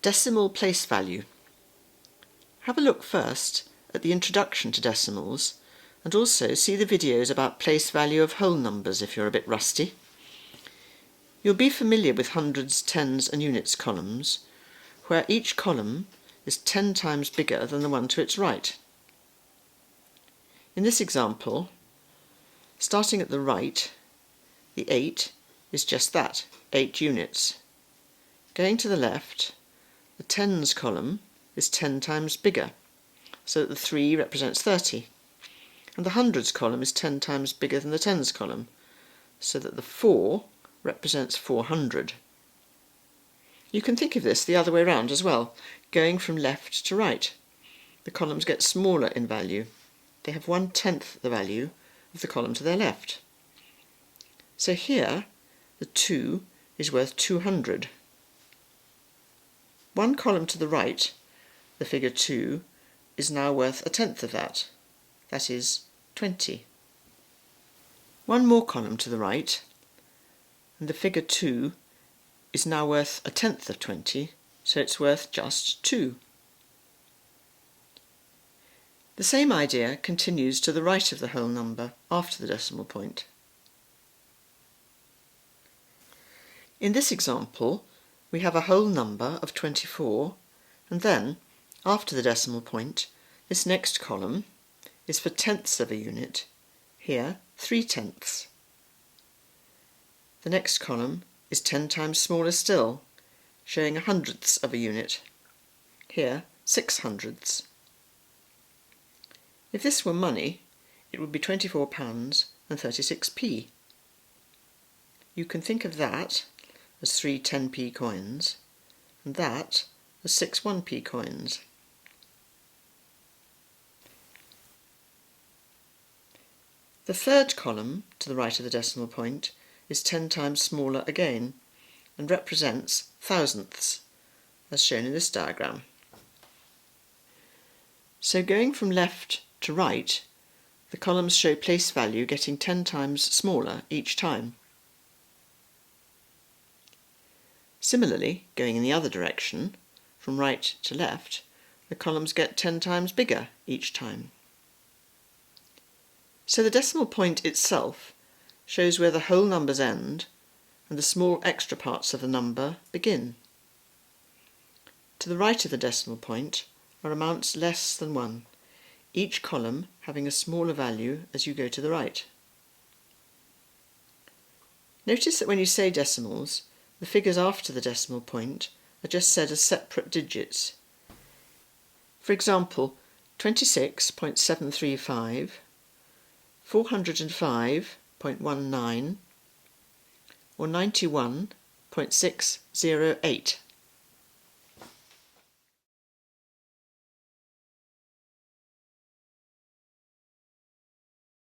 Decimal place value. Have a look first at the introduction to decimals and also see the videos about place value of whole numbers if you're a bit rusty. You'll be familiar with hundreds, tens and units columns, where each column is 10 times bigger than the one to its right. In this example, starting at the right, the 8 is just that, 8 units. Going to the left, the tens column is 10 times bigger, so that the 3 represents 30. And the hundreds column is 10 times bigger than the tens column, so that the 4 represents 400. You can think of this the other way around as well, going from left to right. The columns get smaller in value. They have 1/10 the value of the column to their left. So here, the 2 is worth 200. One column to the right, the figure 2, is now worth 1/10 of that. That is 20. One more column to the right, and the figure 2 is now worth 1/10 of 20, so it's worth just 2. The same idea continues to the right of the whole number after the decimal point. In this example, we have a whole number of 24, and then, after the decimal point, this next column is for tenths of a unit, here 3/10. The next column is 10 times smaller still, showing 100ths of a unit, here 600ths. If this were money, it would be £24 and 36p. You can think of that as 3 10p coins, and that as 6 1p coins. The third column to the right of the decimal point is 10 times smaller again, and represents thousandths, as shown in this diagram. So going from left to right, the columns show place value getting 10 times smaller each time. Similarly, going in the other direction, from right to left, the columns get 10 times bigger each time. So the decimal point itself shows where the whole numbers end and the small extra parts of the number begin. To the right of the decimal point are amounts less than 1, each column having a smaller value as you go to the right. Notice that when you say decimals, the figures after the decimal point are just said as separate digits. For example, 26.735, 405.19 or 91.608.